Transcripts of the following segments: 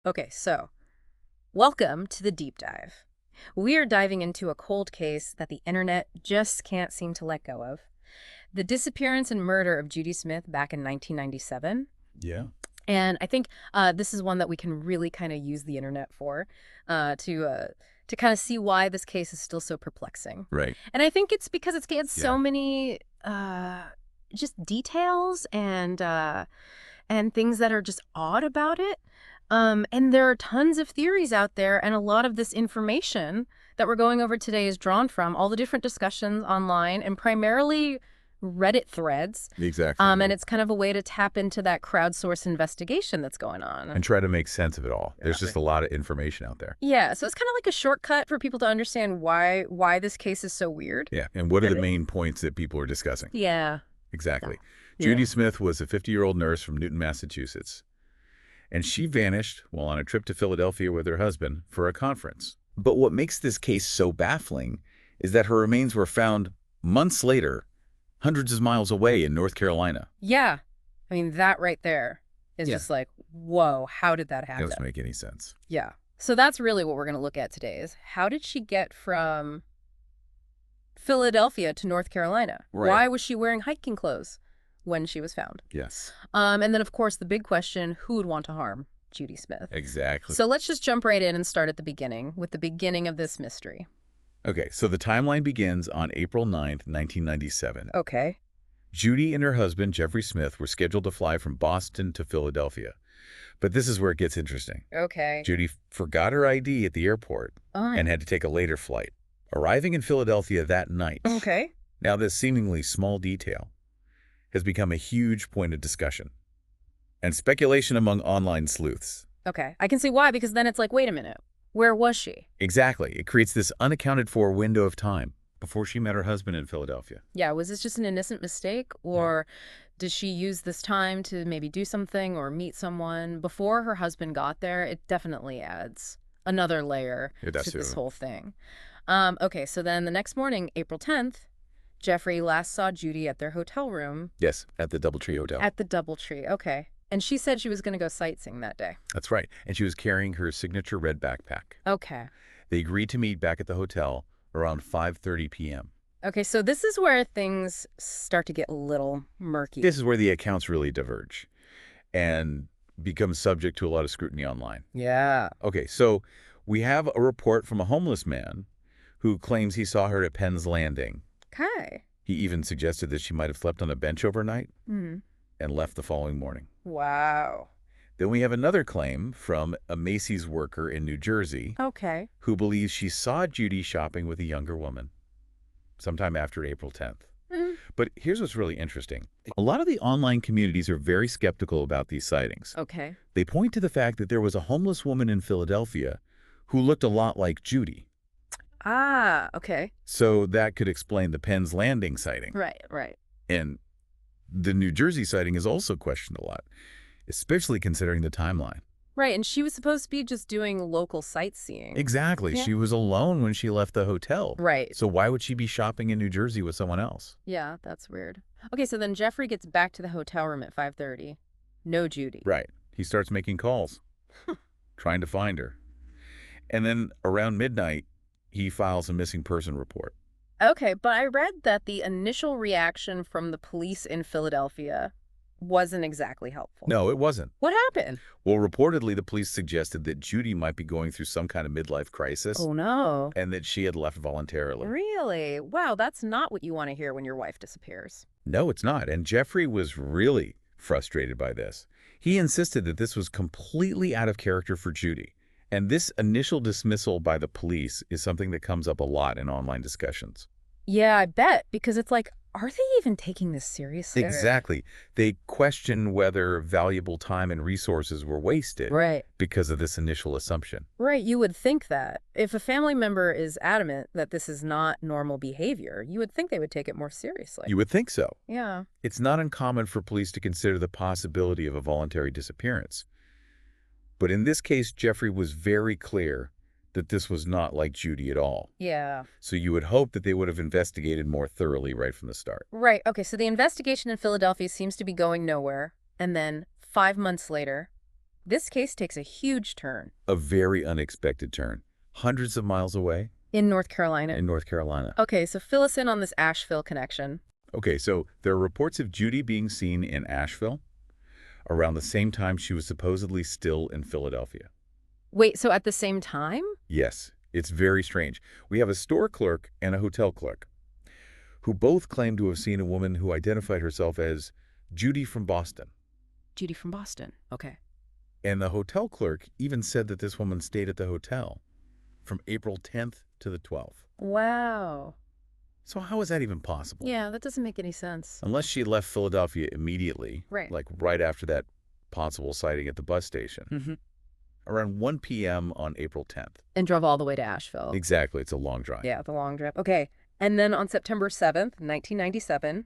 Okay, so welcome to the deep dive. We are diving into a cold case that the internet just can't seem to let go of. The disappearance and murder of Judy Smith back in 1997. Yeah. And I think this is one that we can really kind of use the internet for to kind of see why this case is still so perplexing. Right. And I think it's because it's got Yeah. so many just details and things that are just odd about it. And there are tons of theories out there, and a lot of this information that we're going over today is drawn from all the different discussions online and primarily Reddit threads. Exactly. And it's kind of a way to tap into that crowdsourced investigation that's going on. And try to make sense of it all. There's just a lot of information out there. Yeah, so it's kind of like a shortcut for people to understand why this case is so weird. Yeah. And what are the main points that people are discussing? Yeah. Exactly. Yeah. Judy Smith was a 50-year-old nurse from Newton, Massachusetts. And she vanished while on a trip to Philadelphia with her husband for a conference. But what makes this case so baffling is that her remains were found months later, hundreds of miles away in North Carolina. Yeah. I mean, that right there is Yeah. just like, whoa, how did that It happen? doesn't make any sense. Yeah. So that's really what we're going to look at today is how did she get from Philadelphia to North Carolina? Right. Why was she wearing hiking clothes when she was found? Yes. And then, of course, the big question, who would want to harm Judy Smith? Exactly. So let's just jump right in and start at the beginning with the beginning of this mystery. Okay, so the timeline begins on April 9th, 1997. Okay. Judy and her husband, Jeffrey Smith, were scheduled to fly from Boston to Philadelphia. But this is where it gets interesting. Okay. Judy forgot her ID at the airport and had to take a later flight, arriving in Philadelphia that night. Okay. Now, this seemingly small detail has become a huge point of discussion and speculation among online sleuths. Okay. I can see why, because then it's like, wait a minute. Where was she? Exactly. It creates this unaccounted for window of time before she met her husband in Philadelphia. Yeah, was this just an innocent mistake, or did she use this time to maybe do something or meet someone before her husband got there? It definitely adds another layer It does to this too. whole thing. Okay, so then the next morning, April 10th, Jeffrey last saw Judy at their hotel room Yes, at the Doubletree Hotel. at the DoubleTree. Okay. And she said she was going to go sightseeing that day. That's right. And she was carrying her signature red backpack. Okay. They agreed to meet back at the hotel around 5:30 p.m. Okay, so this is where things start to get a little murky. This is where the accounts really diverge and become subject to a lot of scrutiny online. Yeah. Okay, so we have a report from a homeless man who claims he saw her at Penn's Landing. Okay. He even suggested that she might have slept on a bench overnight Hmm. and left the following morning. Wow. Then we have another claim from a Macy's worker in New Jersey Okay. who believes she saw Judy shopping with a younger woman sometime after April 10th. But here's what's really interesting. A lot of the online communities are very skeptical about these sightings. Okay. They point to the fact that there was a homeless woman in Philadelphia who looked a lot like Judy. Ah, okay. So that could explain the Penn's Landing sighting. Right, right. And the New Jersey sighting is also questioned a lot, especially considering the timeline. Right, and she was supposed to be just doing local sightseeing. Exactly. Yeah. She was alone when she left the hotel. Right. So why would she be shopping in New Jersey with someone else? Yeah, that's weird. Okay, so then Jeffrey gets back to the hotel room at 5:30. No Judy. Right. He starts making calls, trying to find her. And then around midnight, he files a missing person report. Okay, but I read that the initial reaction from the police in Philadelphia wasn't exactly helpful. No, it wasn't. What happened? Well, reportedly, the police suggested that Judy might be going through some kind of midlife crisis Oh, no. and that she had left voluntarily. Really? Wow, that's not what you want to hear when your wife disappears. No, it's not. And Jeffrey was really frustrated by this. He insisted that this was completely out of character for Judy. And this initial dismissal by the police is something that comes up a lot in online discussions. Yeah, I bet, because it's like, are they even taking this seriously? Exactly. They question whether valuable time and resources were wasted Right. because of this initial assumption. Right, you would think that. If a family member is adamant that this is not normal behavior, you would think they would take it more seriously. You would think so. Yeah. It's not uncommon for police to consider the possibility of a voluntary disappearance. But in this case, Jeffrey was very clear that this was not like Judy at all. Yeah. So you would hope that they would have investigated more thoroughly right from the start. Right. Okay, so the investigation in Philadelphia seems to be going nowhere. And then 5 months later, This case takes a huge turn. A very unexpected turn. Hundreds of miles away In North Carolina. in North Carolina. Okay, so fill us in on this Asheville connection. Okay, so there are reports of Judy being seen in Asheville around the same time she was supposedly still in Philadelphia. Wait, so at the same time? Yes, it's very strange. We have a store clerk and a hotel clerk who both claim to have seen a woman who identified herself as Judy from Boston. Judy from Boston. Okay. And the hotel clerk even said that this woman stayed at the hotel from April 10th to the 12th. Wow. So how is that even possible? Yeah, that doesn't make any sense. Unless she left Philadelphia immediately, Right. like right after that possible sighting at the bus station, Mm-hmm. around 1 p.m. on April 10th. And drove all the way to Asheville. Exactly. It's a long drive. Yeah, the long trip. Okay. And then on September 7th, 1997,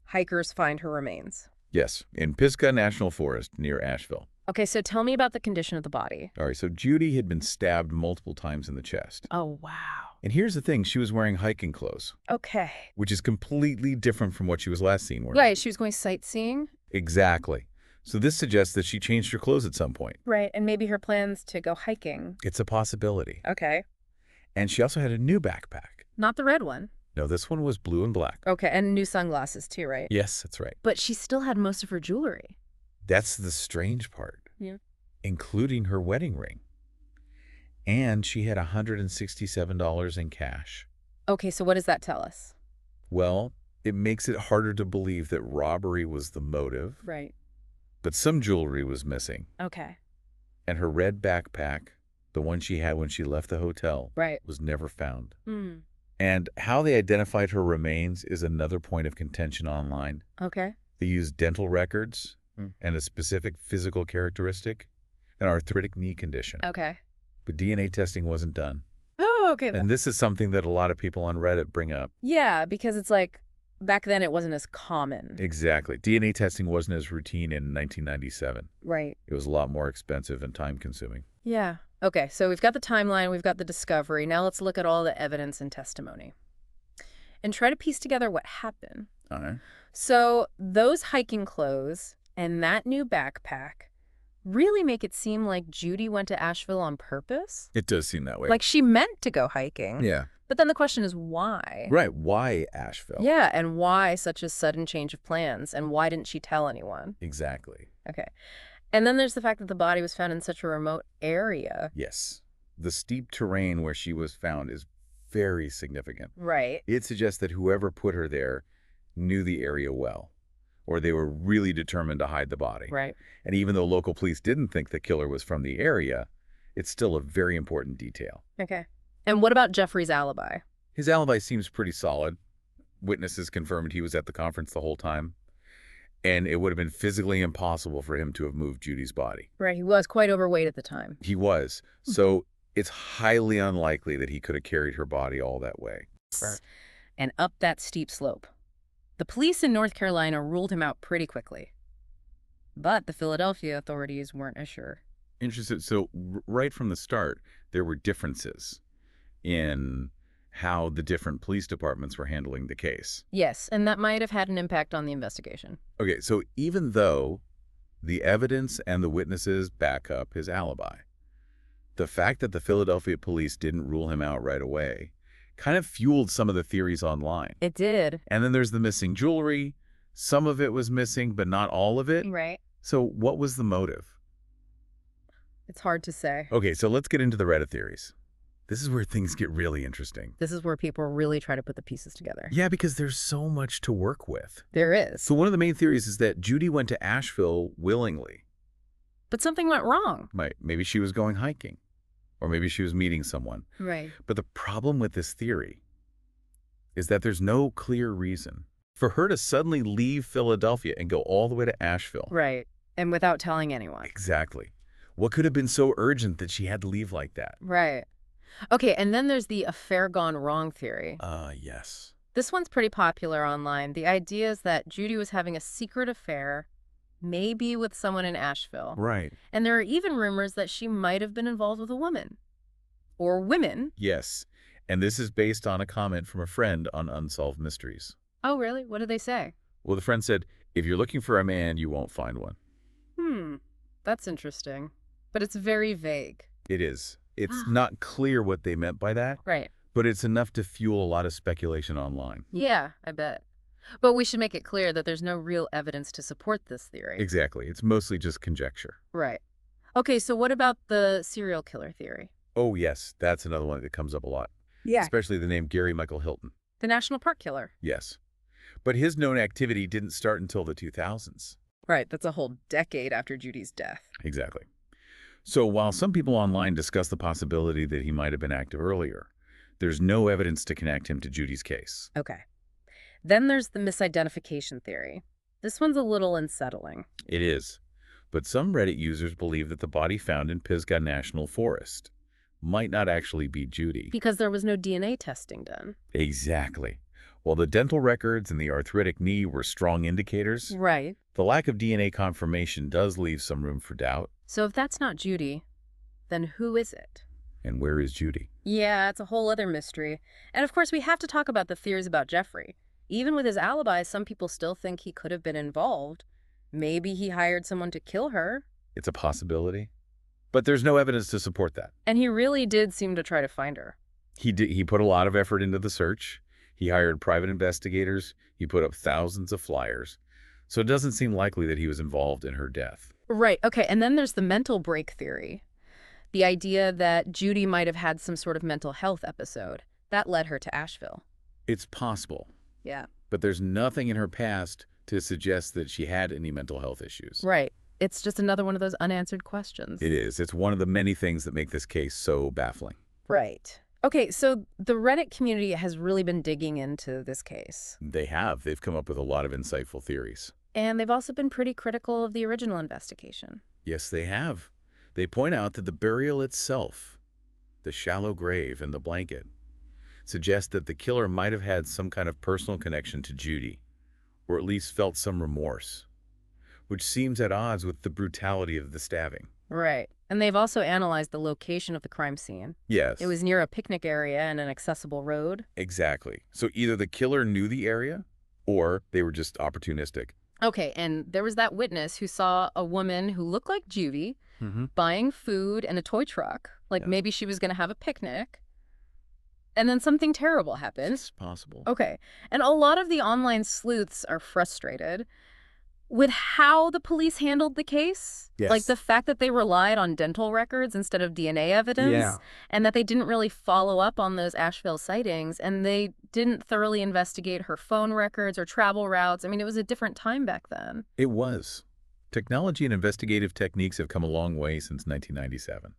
hikers find her remains. Yes, in Pisgah National Forest near Asheville. Okay, so tell me about the condition of the body. All right, so Judy had been stabbed multiple times in the chest. Oh, wow. And here's the thing, she was wearing hiking clothes, Okay. which is completely different from what she was last seen wearing. Right, she was going sightseeing. Exactly. So this suggests that she changed her clothes at some point. Right, and maybe her plans to go hiking. It's a possibility. Okay. And she also had a new backpack. Not the red one. No, this one was blue and black. Okay, and new sunglasses too, right? Yes, that's right. But she still had most of her jewelry. That's the strange part. Yeah. Including her wedding ring. And she had $167 in cash. Okay, so what does that tell us? Well, it makes it harder to believe that robbery was the motive, Right. but some jewelry was missing. Okay. And her red backpack, the one she had when she left the hotel, Right. was never found. Hmm. And how they identified her remains is another point of contention online. Okay. They used dental records and a specific physical characteristic, an arthritic knee condition. Okay. But DNA testing wasn't done. Oh, okay. And this is something that a lot of people on Reddit bring up. Yeah, because it's like back then it wasn't as common. Exactly. DNA testing wasn't as routine in 1997. Right. It was a lot more expensive and time-consuming. Yeah. Okay, so we've got the timeline, we've got the discovery. Now let's look at all the evidence and testimony and try to piece together what happened. All right. So those hiking clothes and that new backpack really make it seem like Judy went to Asheville on purpose. It does seem that way. Like she meant to go hiking. Yeah. But then the question is why? Right. Why Asheville? Yeah, and why such a sudden change of plans? And why didn't she tell anyone? Exactly. Okay. And then there's the fact that the body was found in such a remote area. Yes. The steep terrain where she was found is very significant. Right. It suggests that whoever put her there knew the area well, or they were really determined to hide the body. Right. And even though local police didn't think the killer was from the area, it's still a very important detail. Okay. And what about Jeffrey's alibi? His alibi seems pretty solid. Witnesses confirmed he was at the conference the whole time, and it would have been physically impossible for him to have moved Judy's body. Right, he was quite overweight at the time. He was. So it's highly unlikely that he could have carried her body all that way. And up that steep slope. The police in North Carolina ruled him out pretty quickly. But the Philadelphia authorities weren't as sure. Interesting. So right from the start, there were differences in how the different police departments were handling the case. Yes, and that might have had an impact on the investigation. Okay, so even though the evidence and the witnesses back up his alibi, the fact that the Philadelphia police didn't rule him out right away kind of fueled some of the theories online. It did. And then there's the missing jewelry. Some of it was missing, but not all of it. Right. So what was the motive? It's hard to say. Okay, so let's get into the Reddit theories. This is where things get really interesting. This is where people really try to put the pieces together. Yeah, because there's so much to work with. There is. So one of the main theories is that Judy went to Asheville willingly. But something went wrong. Maybe she was going hiking, or maybe she was meeting someone. Right. But the problem with this theory is that there's no clear reason for her to suddenly leave Philadelphia and go all the way to Asheville. Right. And without telling anyone. Exactly. What could have been so urgent that she had to leave like that? Right. Okay, and then there's the affair gone wrong theory. Yes. This one's pretty popular online. The idea is that Judy was having a secret affair, maybe with someone in Asheville. Right. And there are even rumors that she might have been involved with a woman. Or women. Yes. And this is based on a comment from a friend on Unsolved Mysteries. Oh, really? What did they say? Well, the friend said, if you're looking for a man, you won't find one. That's interesting. But it's very vague. It is. It's not clear what they meant by that, Right. but it's enough to fuel a lot of speculation online. Yeah, I bet. But we should make it clear that there's no real evidence to support this theory. Exactly. It's mostly just conjecture. Right. Okay, so what about the serial killer theory? Oh, yes, that's another one that comes up a lot, Yeah. especially the name Gary Michael Hilton. The National Park Killer. Yes. But his known activity didn't start until the 2000s. Right, that's a whole decade after Judy's death. Exactly. So while some people online discuss the possibility that he might have been active earlier, there's no evidence to connect him to Judy's case. Okay. Then there's the misidentification theory. This one's a little unsettling. It is. But some Reddit users believe that the body found in Pisgah National Forest might not actually be Judy. Because there was no DNA testing done. Exactly. While the dental records and the arthritic knee were strong indicators, Right. the lack of DNA confirmation does leave some room for doubt. So if that's not Judy, then who is it? And where is Judy? Yeah, it's a whole other mystery. And of course, we have to talk about the theories about Jeffrey. Even with his alibi, some people still think he could have been involved. Maybe he hired someone to kill her. It's a possibility. But there's no evidence to support that. And he really did seem to try to find her. He put a lot of effort into the search. He hired private investigators. He put up thousands of flyers. So it doesn't seem likely that he was involved in her death. Right, okay, and then there's the mental break theory. The idea that Judy might have had some sort of mental health episode. That led her to Asheville. It's possible. Yeah. But there's nothing in her past to suggest that she had any mental health issues. Right. It's just another one of those unanswered questions. It is. It's one of the many things that make this case so baffling. Right. Okay, so the Reddit community has really been digging into this case. They have. They've come up with a lot of insightful theories. And they've also been pretty critical of the original investigation. Yes, they have. They point out that the burial itself, the shallow grave and the blanket, suggest that the killer might have had some kind of personal connection to Judy, or at least felt some remorse, which seems at odds with the brutality of the stabbing. Right. And they've also analyzed the location of the crime scene. Yes. It was near a picnic area and an accessible road. Exactly. So either the killer knew the area, or they were just opportunistic. Okay, and there was that witness who saw a woman who looked like Judy buying food and a toy truck. Like Yeah. maybe she was going to have a picnic. And then something terrible happened. It's possible. Okay. And a lot of the online sleuths are frustrated with how the police handled the case. Yes. Like the fact that they relied on dental records instead of DNA evidence. Yeah. And that they didn't really follow up on those Asheville sightings. And they didn't thoroughly investigate her phone records or travel routes. I mean, it was a different time back then. It was. Technology and investigative techniques have come a long way since 1997.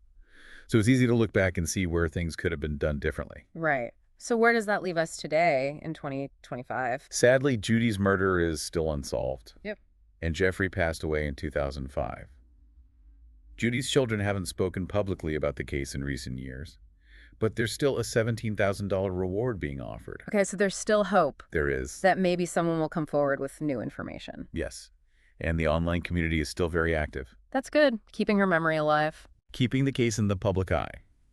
So it's easy to look back and see where things could have been done differently. Right. So where does that leave us today in 2025? Sadly, Judy's murder is still unsolved. Yep. And Jeffrey passed away in 2005. Judy's children haven't spoken publicly about the case in recent years, but there's still a $17,000 reward being offered. Okay, so there's still hope There is. that maybe someone will come forward with new information. Yes. And the online community is still very active, That's good, keeping her memory alive. keeping the case in the public eye.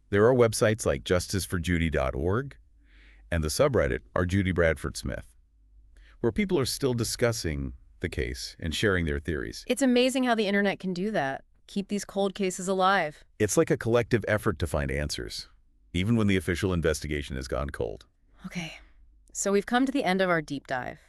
There are websites like justiceforjudy.org, and the subreddit are JudyBradfordSmith, where people are still discussing the case and sharing their theories. It's amazing how the internet can do that. Keep these cold cases alive. It's like a collective effort to find answers, even when the official investigation has gone cold. Okay, so we've come to the end of our deep dive,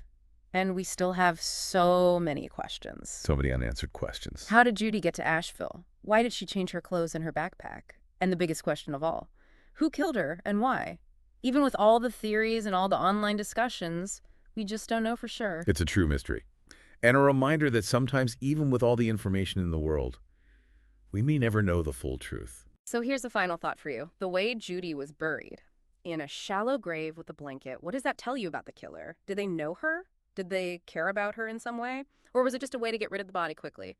and we still have so many questions. So many unanswered questions. How did Judy get to Asheville? Why did she change her clothes and her backpack? And the biggest question of all, who killed her and why? Even with all the theories and all the online discussions, we just don't know for sure. It's a true mystery. And a reminder that sometimes, even with all the information in the world, we may never know the full truth. So here's a final thought for you. The way Judy was buried, in a shallow grave with a blanket, what does that tell you about the killer? Did they know her? Did they care about her in some way? Or was it just a way to get rid of the body quickly?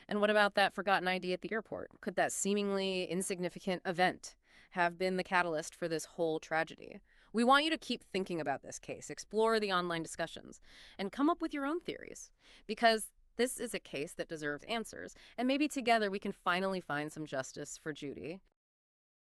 And what about that forgotten ID at the airport? Could that seemingly insignificant event have been the catalyst for this whole tragedy? We want you to keep thinking about this case, explore the online discussions, and come up with your own theories. Because this is a case that deserves answers, and maybe together we can finally find some justice for Judy.